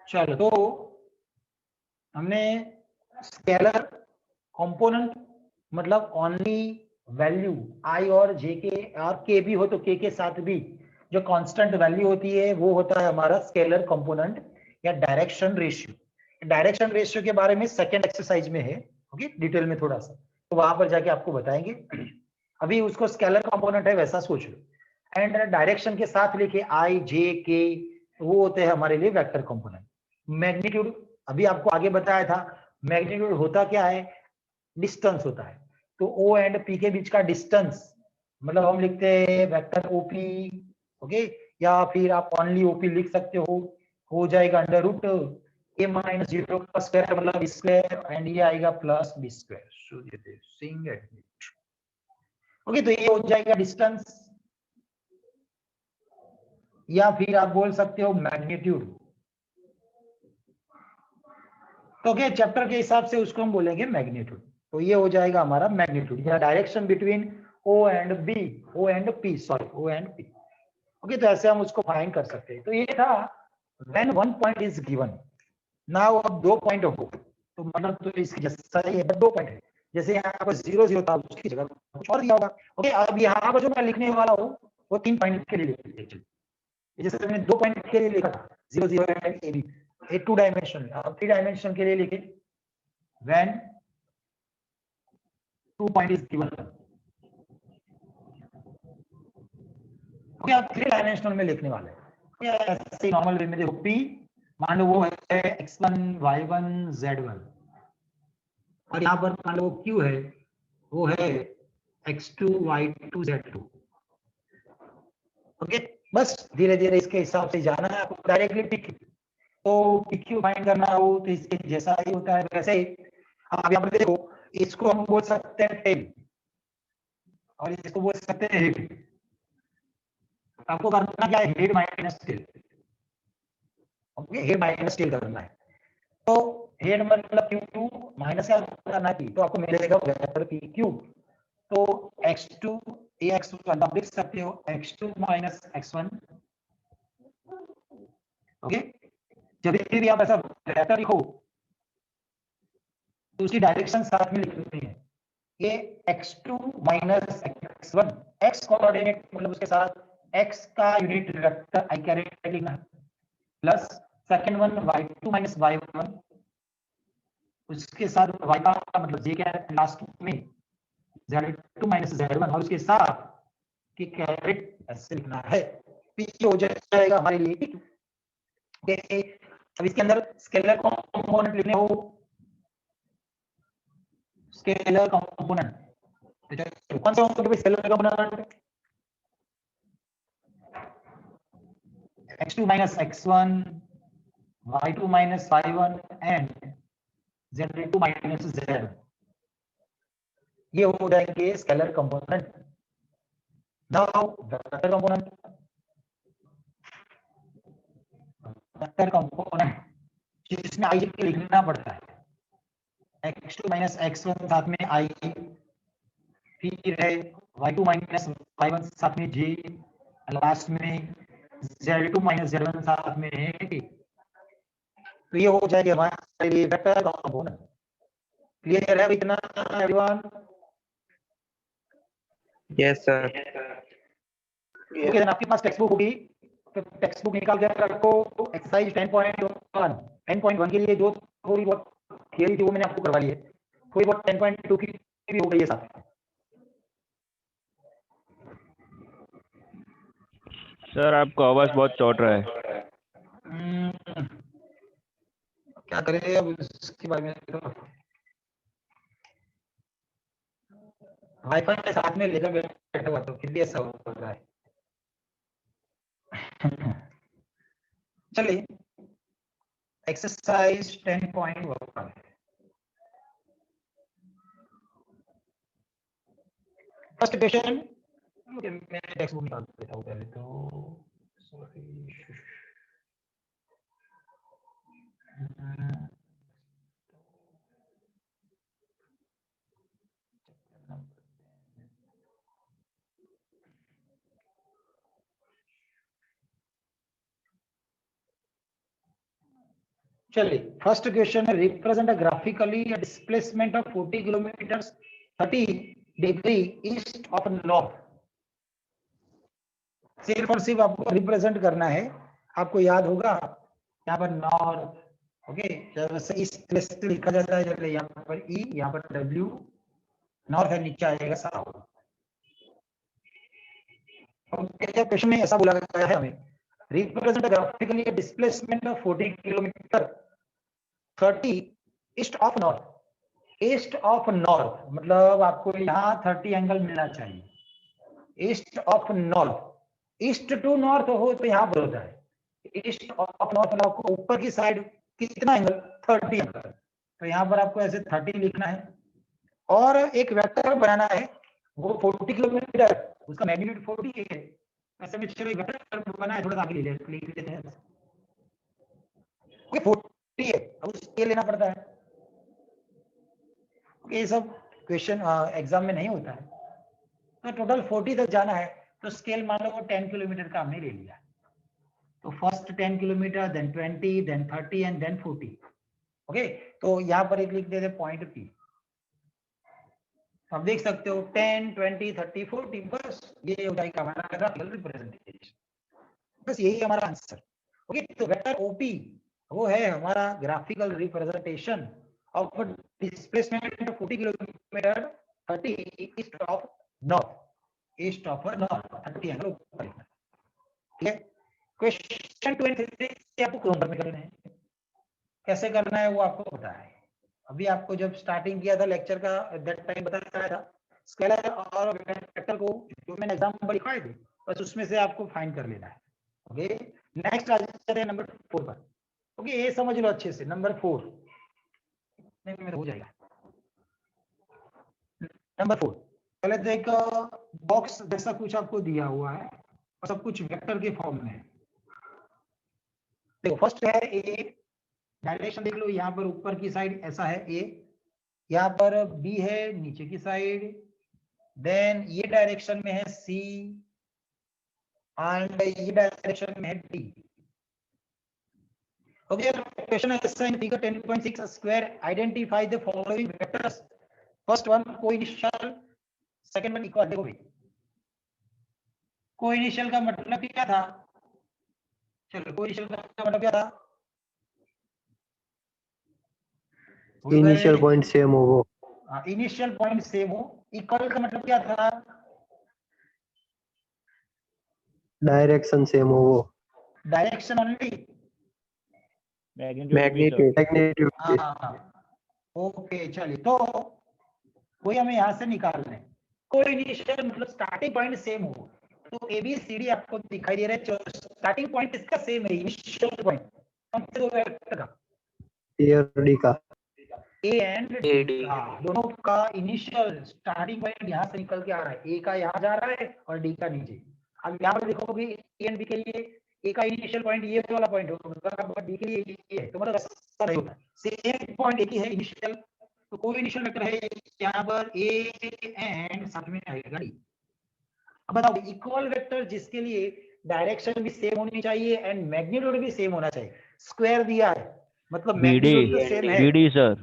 चलो, तो हमने स्केलर कंपोनेंट मतलब ओनली वैल्यू आई और जे के और के भी हो तो के साथ भी जो कांस्टेंट वैल्यू होती है वो होता है हमारा स्केलर कंपोनेंट या डायरेक्शन रेशियो। डायरेक्शन रेशियो के बारे में सेकंड एक्सरसाइज में है, ओके, डिटेल में थोड़ा सा, तो वहां पर जाके आपको बताएंगे। अभी उसको स्केलर कंपोनेंट है वैसा सोच लो, एंड डायरेक्शन के साथ लेके आई जे के, वो होते हैं हमारे लिए वेक्टर कंपोनेंट। मैग्नीट्यूड अभी आपको आगे बताया था, मैग्नीट्यूड होता क्या है, डिस्टेंस होता है। तो ओ एंड पी के बीच का डिस्टेंस मतलब हम लिखते हैं वेक्टर ओपी, ओके, या फिर आप ओनली ओपी लिख सकते हो जाएगा अंडर रूट ए माइनस 0 का स्क्वायर मतलब स्क्वायर, एंड ये आएगा plus B square. Suryadev Singh admit, okay, तो ये हो जाएगा डिस्टेंस, या फिर आप बोल सकते हो मैग्नीट्यूड। तो ओके, चैप्टर के हिसाब से उसको हम बोलेंगे मैग्नीट्यूड। तो ये हो जाएगा हमारा मैग्नीट्यूड या direction between O and B, O and P, sorry O and P, okay. तो ऐसे हम उसको फाइंड कर सकते हैं। तो ये था when one point is given. Now अब 2 पॉइंट हो तो मतलब तो इसकी जैसा ही है, बट 2 पॉइंट है। जैसे यहाँ पर 0 0 था उसकी जगह कुछ और दिया होगा, ओके। अब यहाँ पर जो मैं लिखने वाला हूँ वो 3 पॉइंट के लिए लिखिए। जैसे मैंने 2 पॉइंट के लिए लिखा था 0 0 and A B, A 2 dimension. अब 3 डायमेंशन के लिए लिखे when 2 point is given, okay. आप 3 डायमेंशनल में लिखने वाले हैं ऐसे नॉर्मल वे में। देखो p मान लो वो है x1 y1 z1, और यहाँ पर मान लो q है वो है x2 y2 z2, ओके। बस धीरे धीरे इसके हिसाब से जाना है आपको डायरेक्टली पिक। तो pq फाइंड करना हो तो इसके जैसा ही होता है वैसे ही। अब यहाँ पर देखो, इसको हम बोल सकते हैं टेल और इसको बोल सकते हैं हेड। आपको करना क्या है, head minus tell, okay, head minus tell करना है। तो हेड मतलब q2 माइनस क्या करना है, तो आपको मिलेगा वेक्टर p q। तो x2 ये x1 आप लिख सकते हो x2 माइनस x1, ओके। जब भी आप ऐसा वेक्टर लिखो तो उसकी डायरेक्शन साथ में लिखनी है। ये x2 minus x1, x coordinate मतलब उसके साथ x का यूनिट वेक्टर आई कैरेट लिखना है, plus second one y2 minus y1 उसके साथ y का मतलब j क्या है लास्ट में z2 माइनस z1 और उसके साथ कि कैरेट ऐसे लिखना है। पी हो जाएगा हमारे लिए। अब इसके अंदर स्केलर कंपोनेंट लिखने हो, स्केलर कंपोनेंट कौन से होंगे scalar component, x2 minus x1 y2 minus y1 and z2 minus z, ये हो जाएंगे scalar component. Now vector component, vector component जिसमें आई लिखना पड़ता है, x2 minus x1 साथ में i, फिर है y2 minus y1 साथ में j, लास्ट में z2 minus z1 साथ में है k। तो ये हो जाएगा हमारे लिए वेक्टर कंपोनेंट। क्लियर है इतना एवरीवन? Yes sir. ओके, आपके पास टेक्स्ट बुक होगी तो टेक्स्ट बुक निकाल के रखो। एक्सरसाइज 10.1 के लिए जो थोड़ी बहुत थियरी थी वो मैंने आपको करवा ली है, थोड़ी बहुत 10.2 की भी हो गई है साथ में। सर आपका आवाज बहुत चौट रहा है। क्या करें अब इसके बारे में, तो वाईफाई के साथ में लेकर बैठा हुआ तो फिर भी ऐसा हो रहा है। चलिए एक्सरसाइज 10.1 फर्स्ट क्वेश्चन। मैं टेक्स्ट बुक निकाल देता हूँ पहले तो, सॉरी। चलिए फर्स्ट क्वेश्चन है, represent graphically displacement of 40 kilometre 30 degree east of north. सिर्फ और सिर्फ आपको रिप्रेजेंट करना है। आपको याद होगा यहाँ पर नॉर्थ, ओके, जैसे इस वेस्ट लिखा जाता है, जैसे यहाँ पर ई, यहाँ पर डब्ल्यू, नॉर्थ है, नीचे आएगा साउथ। क्वेश्चन में ऐसा बोला गया है हमें, represent graphically displacement of 40 kilometre 30 east of north. East of north मतलब आपको यहाँ 30 एंगल मिलना चाहिए। East of north, east to north हो तो यहाँ पर होता है। ईस्ट ऑफ नॉर्थ मतलब आपको ऊपर की साइड कितना एंगल, 30 एंगल। तो यहाँ पर आपको ऐसे 30 लिखना है और एक वेक्टर बनाना है, वो 40 किलोमीटर, उसका मैग्नीट्यूड 40 है। ऐसे में चलो एक वेक्टर बना है, थोड़ा सा आगे लिख लेते हैं। ओके 40 है, अब स्केल लेना पड़ता है। ये सब क्वेश्चन एग्जाम में नहीं होता है। तो टोटल 40 तक जाना है, तो स्केल मान लो वो 10 किलोमीटर का हमने ले लिया। तो first 10 kilometre, then 20, then 30 and then 40। Okay, तो यहाँ पर एक लिख देते पॉइंट पी। आप देख सकते हो 10, 20, 30, 40, बस ये हो जाएगा हमारा ग्राफिकल रिप्रेजेंटेशन। बस यही हमारा आंसर। ओके, तो वेक्टर ओपी वो है हमारा graphical representation of displacement 40 kilometre 30 east of north. East of north 30 angle ऊपर लिखना। ठीक है, क्वेश्चन 23 से आपको होमवर्क में करना है। कैसे करना है वो आपको पता है। अभी आपको जब स्टार्टिंग किया था लेक्चर का, दैट टाइम बताया था स्केलर और वेक्टर को जो मैंने एग्जांपल लिखवाए थे, बस उसमें से आपको फाइंड कर लेना है। ओके, नेक्स्ट आ जाते हैं नंबर 4 पर। ओके, ये समझ लो अच्छे से, नंबर 4 में हो जाएगा। नंबर 4 पहले तो एक बॉक्स जैसा कुछ आपको दिया हुआ है और सब कुछ वेक्टर के फॉर्म में है। देखो फर्स्ट है ए, डायरेक्शन देख लो, यहाँ पर ऊपर की साइड ऐसा है ए, यहाँ पर बी है नीचे की साइड, देन ये डायरेक्शन में है सी एंड ये डायरेक्शन में है डी। ओके, क्वेश्चन है ऐसा in figure 10.6 square identify the following vectors. First one coinitial, second one equal. देखो भाई कोइनिशियल का मतलब क्या था, चलो कोइनिशियल का मतलब क्या था, इनिशियल पॉइंट सेम हो वो। इनिशियल पॉइंट सेम हो। इक्वल का मतलब क्या था, डायरेक्शन सेम हो वो। Direction only, magnitude. हाँ ओके, चलिए तो कोई हमें यहाँ से निकालना है। कोई इनिशियल मतलब स्टार्टिंग पॉइंट सेम हो, तो ए बी सी डी आपको दिखाई दे रहा है, स्टार्टिंग पॉइंट इसका सेम है, इनिशियल पॉइंट कौन से दो वेक्टर का, ए और डी का, ए एंड डी का, दोनों का इनिशियल स्टार्टिंग पॉइंट यहाँ से निकल के आ रहा है, ए का यहाँ जा रहा है और डी का नीचे। अब यहाँ पर देखोगे ए एंड बी के लिए ए का इनिशियल पॉइंट ये वाला पॉइंट होगा, डी के लिए ये है, तो मतलब ऐसा नहीं होता, सेम पॉइंट एक ही है इनिशियल। तो कोई इनिशियल वेक्टर है यहाँ पर ए एंड साथ में आएगा डी। अब बताओ इक्वल वेक्टर जिसके लिए डायरेक्शन भी सेम होनी चाहिए एंड मैग्नीट्यूड भी सेम होना चाहिए। स्क्वायर दिया है मतलब मैग्नीट्यूड तो सेम है। बीडी सर,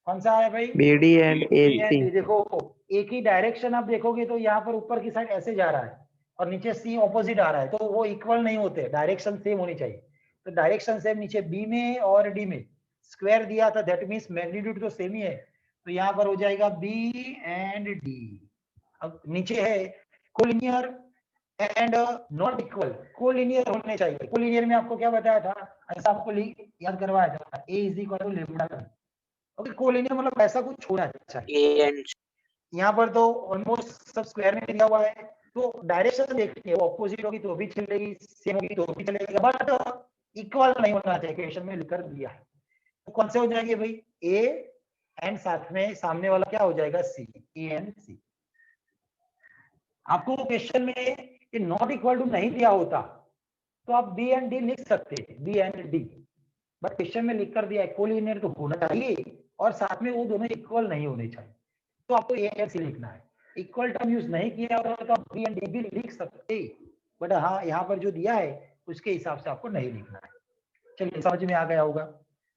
कौन सा है भाई, बीडी एंड एसी। देखो एक ही डायरेक्शन आप देखोगे तो यहाँ पर ऊपर की साइड ऐसे जा रहा है और नीचे सी ऑपोजिट आ रहा है, तो वो इक्वल नहीं होते, डायरेक्शन सेम होनी चाहिए। तो डायरेक्शन सेम नीचे बी में और डी में, स्क्वायर दिया था दैट मींस मैग्नीट्यूड तो सेम ही है, तो यहाँ पर हो जाएगा बी एंड डी। अब नीचे है collinear and not equal, collinear होने चाहिए। कोलिनियर में आपको क्या बताया था, ऐसा आपको याद करवाया था, A is equal to lambda. Okay, collinear मतलब ऐसा कुछ होना चाहिए। यहाँ पर तो ऑलमोस्ट सब स्क्वायर में दिया हुआ है, तो डायरेक्शन देखनी है, वो ऑपोजिट होगी तो भी चलेगी, सेम होगी तो भी चलेगा, बट इक्वल नहीं होना चाहिए, क्वेश्चन में लिखकर दिया है। तो कौन से हो जाएंगे भाई, ए एंड साथ में सामने वाला क्या हो जाएगा, सी, ए एंड सी। आपको क्वेश्चन में ये नॉट इक्वल टू नहीं दिया होता तो आप बी एंड डी लिख सकते हैं, B and D, but question में लिख कर दिया है कोलिनियर तो होना चाहिए और साथ में वो दोनों इक्वल नहीं होने चाहिए, तो आपको ए एंड सी लिखना है। इक्वल टर्म यूज नहीं किया होगा तो आप बी एंड डी भी लिख सकते, बट हाँ यहाँ पर जो दिया है उसके हिसाब से आपको नहीं लिखना है। चलिए समझ में आ गया होगा।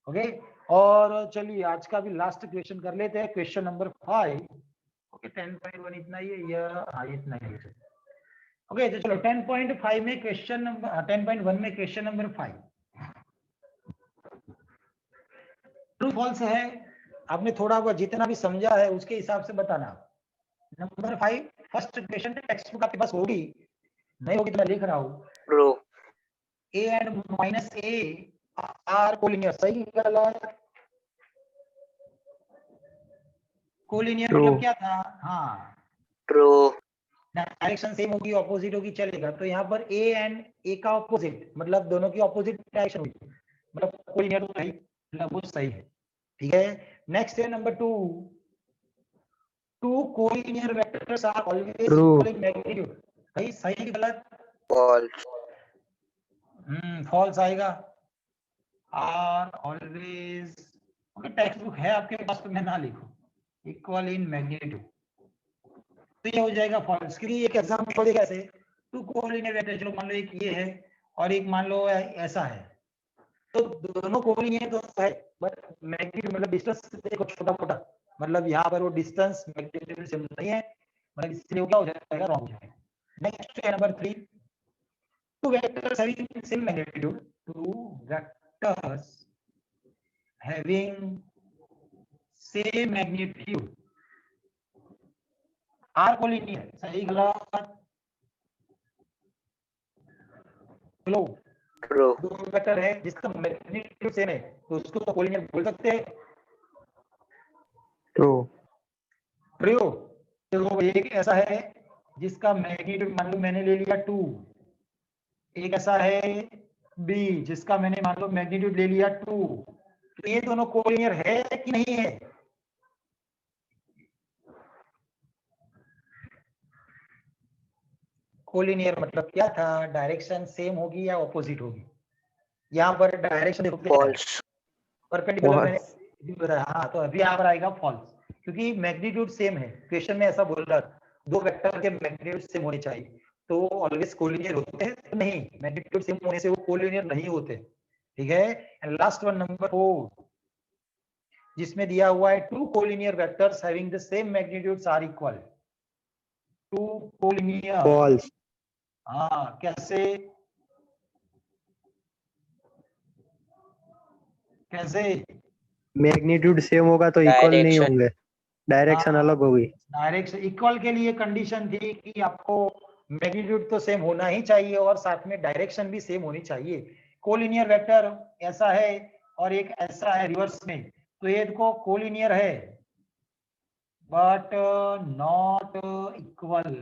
ओके और चलिए आज का भी लास्ट क्वेश्चन कर लेते हैं, क्वेश्चन नंबर 5। ओके 10.1 इतना ही है या हाँ इतना ही है। ओके तो चलो 10.5 में क्वेश्चन नंबर 10.1 में क्वेश्चन नंबर 5 ट्रू फॉल्स है। आपने थोड़ा बहुत जितना भी समझा है उसके हिसाब से बताना। Number 5 first question text book आपके पास होगी, नहीं होगी तो मैं लिख रहा हूँ। True. A and minus A R collinear, सही गलत? Collinear True. मतलब क्या था? हाँ ट्रू। डायरेक्शन सेम होगी ऑपोजिट होगी चलेगा। तो यहाँ पर ए एंड ए का ऑपोजिट मतलब दोनों की ऑपोजिट डायरेक्शन होगी, मतलब कोलिनियर तो सही, मतलब वो सही है। ठीक है नेक्स्ट है number 2 two collinear vectors are always True. Equal in magnitude. भाई सही कि गलत? फॉल्स। फॉल्स आएगा। Are always okay textbook है आपके पास तो मैं ना लिखूं इक्वल इन मैग्नीट्यूड, तो ये हो जाएगा फॉल्स। क्योंकि एक एग्जांपल देखिए ऐसे टू कोलिनियर वेक्टर, चलो मान लो एक ये है और एक मान लो ऐसा है, तो दोनों कोलिनियर तो है बट मैग्नीट्यूड मतलब डिस्टेंस देखो छोटा मोटा, मतलब यहाँ पर वो डिस्टेंस मैग्नीट्यूड सेम नहीं है, मतलब इसलिए वो क्या हो जाएगा रॉन्ग हो जाएगा। नेक्स्ट है number 3 two vectors having same magnitude, two vectors having same magnitude are collinear, सही गलत? चलो ट्रू। दो वेक्टर है जिसका मैग्नीट्यूड सेम है तो उसको तो कोलिनियर बोल सकते हैं। True. ट्रू। तो एक ऐसा है जिसका मैग्नीट्यूड मान लो मैंने ले लिया 2, एक ऐसा है बी जिसका मैंने मान लो मैग्नीट्यूड ले लिया 2, तो ये दोनों कोलिनियर है कि नहीं है? कोलिनियर मतलब क्या था? डायरेक्शन सेम होगी या ऑपोजिट होगी? यहाँ पर डायरेक्शन देखो क्या है, फॉल्स। परपेंडिकुलर मैंने False. बताया। हाँ तो अभी यहाँ पर आएगा फॉल्स, क्योंकि मैग्नीट्यूड सेम है। क्वेश्चन में ऐसा बोल रहा है दो वेक्टर के मैग्नीट्यूड सेम होने चाहिए, तो ऑलवेज कोलिनियर होते हैं? तो नहीं, मैग्नीट्यूड सेम होने से वो कोलिनियर नहीं होते। ठीक है एंड लास्ट वन नंबर 4 जिसमें दिया हुआ है two collinear vectors having the same magnitudes are equal. Two collinear, False. हाँ कैसे कैसे? मैग्नीट्यूड सेम होगा तो इक्वल नहीं डायरेक्शन। होंगे, डायरेक्शन हाँ अलग होगी। डायरेक्शन इक्वल के लिए कंडीशन थी कि आपको मैग्नीट्यूड तो सेम होना ही चाहिए और साथ में डायरेक्शन भी सेम होनी चाहिए। कोलिनियर वेक्टर ऐसा है और एक ऐसा है रिवर्स में, तो ये देखो कोलिनियर है बट नॉट इक्वल।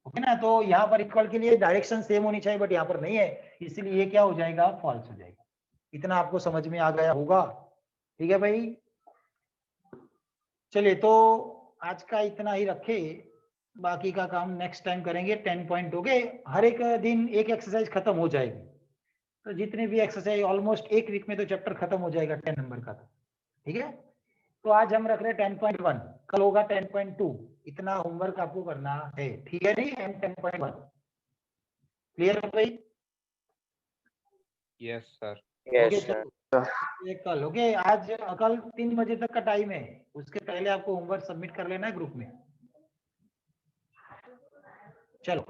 ओके ना, तो यहाँ पर इक्वल के लिए डायरेक्शन सेम होनी चाहिए बट यहाँ पर नहीं है, इसलिए ये क्या हो जाएगा? फॉल्स हो जाएगा। इतना आपको समझ में आ गया होगा? ठीक है भाई चलिए तो आज का इतना ही रखे, बाकी का काम नेक्स्ट टाइम करेंगे। 10 पॉइंट हो गए, हर एक दिन एक एक्सरसाइज खत्म हो जाएगी, तो जितने भी एक्सरसाइज ऑलमोस्ट एक वीक में तो चैप्टर खत्म हो जाएगा 10 नंबर का। ठीक है तो आज हम रख रहे हैं 10.1, कल होगा 10.2, इतना होमवर्क आपको करना है। ठीक है जी एंड 10.1 क्लियर है भाई? Yes sir. Okay yes sir. चलो ये कल ओके, आज कल 3 बजे तक का टाइम है, उसके पहले आपको होमवर्क सबमिट कर लेना है ग्रुप में। चलो